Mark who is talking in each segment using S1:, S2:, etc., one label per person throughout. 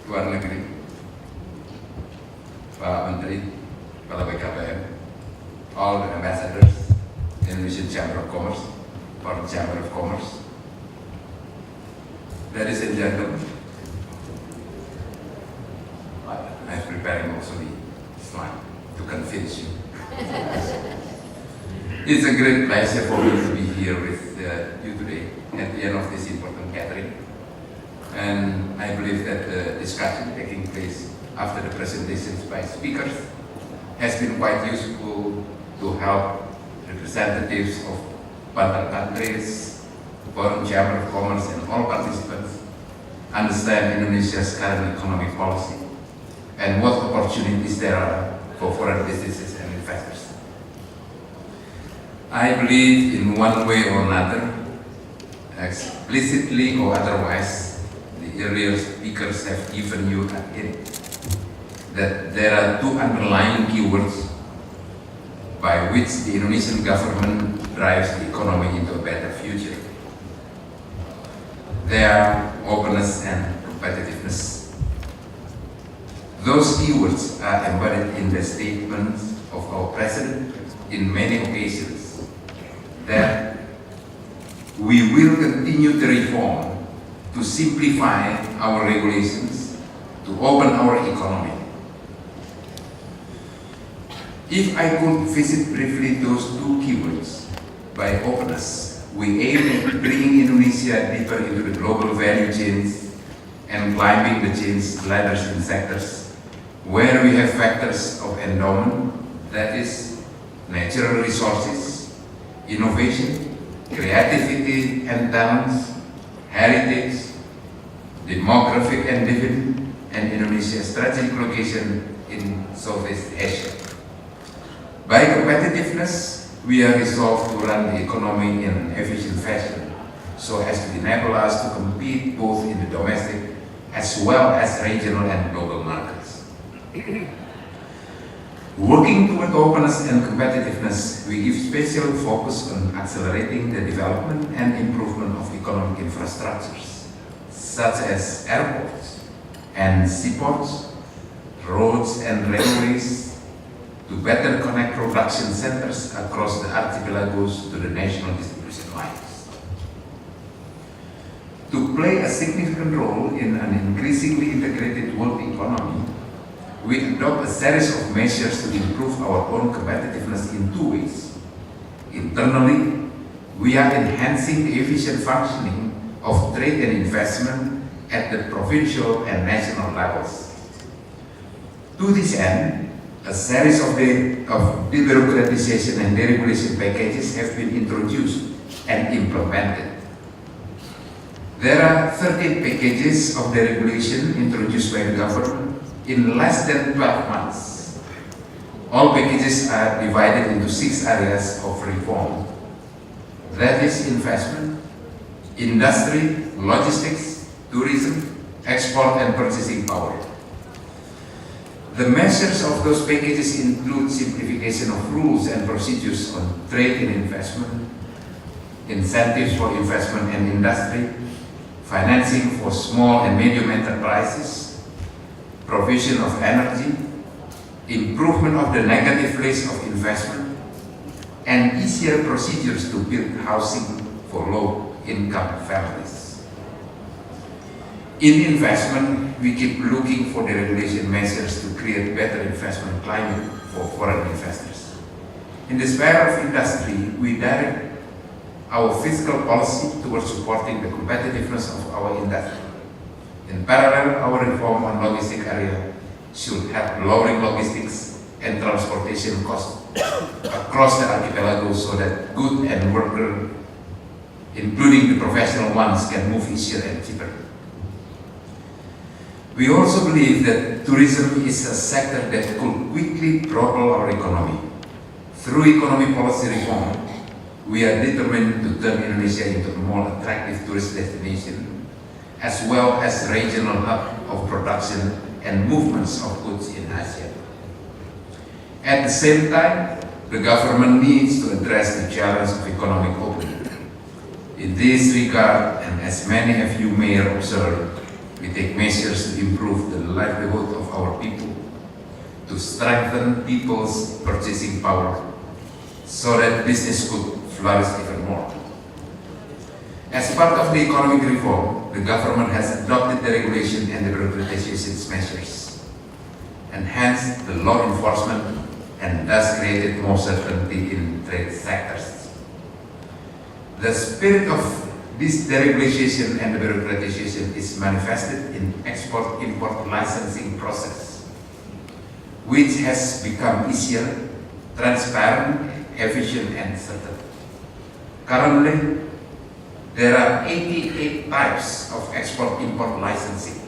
S1: Luar Negeri, Pak Menteri, Kepala BKPM, all the ambassadors, Indonesian Chamber of Commerce, or Chamber of Commerce, ladies and gentlemen, I'm preparing also the slide to convince you. It's a great pleasure for me to be here with you today at the end of this important gathering. And I believe that the discussion taking place after the presentations by speakers has been quite useful to help representatives of partner countries, foreign chamber of commerce, and all participants understand Indonesia's current economic policy and what opportunities there are for foreign businesses and investors. I believe in one way or another, explicitly or otherwise, the earlier speakers have given you a hint that there are two underlying keywords by which the Indonesian government drives the economy into a better future. They are openness and competitiveness. Those keywords are embedded in the statements of our President in many occasions that we will continue to reform, to simplify our regulations, to open our economy. If I could visit briefly those two keywords, by openness, we aim at bringing Indonesia deeper into the global value chains and climbing the chains ladders in sectors where we have factors of endowment, that is, natural resources, innovation, creativity and talents, heritage, demographic and dividend, and Indonesia's strategic location in Southeast Asia. By competitiveness, we are resolved to run the economy in an efficient fashion so as to enable us to compete both in the domestic as well as regional and global markets. Working toward openness and competitiveness, we give special focus on accelerating the development and improvement of economic infrastructures, such as airports and seaports, roads and railways, to better connect production centers across the archipelagos to the national distribution lines. To play a significant role in an increasingly integrated world economy, we adopt a series of measures to improve our own competitiveness in two ways. Internally, we are enhancing the efficient functioning of trade and investment at the provincial and national levels. To this end, a series of debureaucratization and deregulation packages have been introduced and implemented. There are 13 packages of deregulation introduced by the government in less than 12 months. All packages are divided into 6 areas of reform. That is investment, industry, logistics, tourism, export and purchasing power. The measures of those packages include simplification of rules and procedures on trade and investment, incentives for investment and industry, financing for small and medium enterprises, provision of energy, improvement of the negative place of investment, and easier procedures to build housing for low-income families. In investment, we keep looking for the regulation measures to create better investment climate for foreign investors. In the sphere of industry, we direct our fiscal policy towards supporting the competitiveness of our industry. In parallel, our reform on logistic area should help lowering logistics and transportation costs across the archipelago so that goods and workers, including the professional ones, can move easier and cheaper. We also believe that tourism is a sector that could quickly propel our economy. Through economic policy reform, we are determined to turn Indonesia into a more attractive tourist destination as well as regional hub of production and movements of goods in Asia. At the same time, the government needs to address the challenge of economic opening. In this regard, and as many of you may have observed, we take measures to improve the livelihood of our people, to strengthen people's purchasing power, so that business could flourish even more. As part of the economic reform, the government has adopted the regulation and the bureaucratization measures, enhanced the law enforcement, and thus created more certainty in trade sectors. The spirit of this deregulation and the bureaucratization is manifested in export-import licensing process, which has become easier, transparent, efficient, and certain. Currently, there are 88 types of export-import licensing.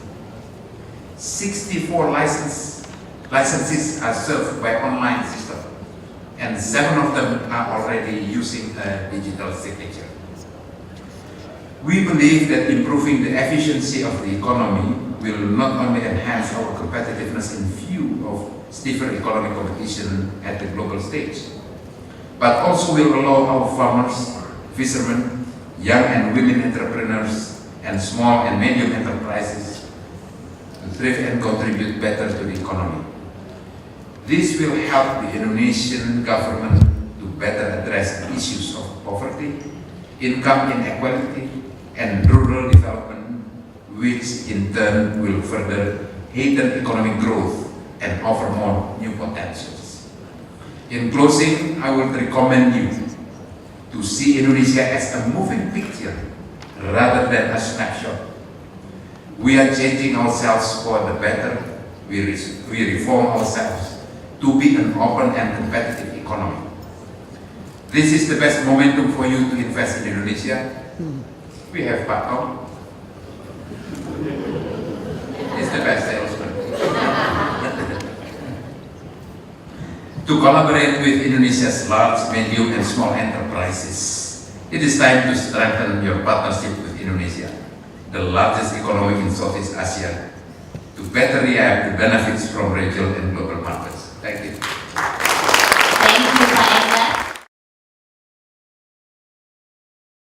S1: 64 licenses are served by online system, and 7 of them are already using a digital signature. We believe that improving the efficiency of the economy will not only enhance our competitiveness in view of stiffer economic competition at the global stage, but also will allow our farmers, fishermen, young and women entrepreneurs, and small and medium enterprises to thrive and contribute better to the economy. This will help the Indonesian government to better address the issues of poverty, income inequality, and rural development, which in turn will further heighten economic growth and offer more new potentials. In closing, I would recommend you to see Indonesia as a moving picture rather than a snapshot. We are changing ourselves for the better. We reform ourselves to be an open and competitive economy. This is the best momentum for you to invest in Indonesia. We have Pak Tom. He's the best salesman. To collaborate with Indonesia's large, medium, and small enterprises, it is time to strengthen your partnership with Indonesia, the largest economy in Southeast Asia, to better reap the benefits from regional and global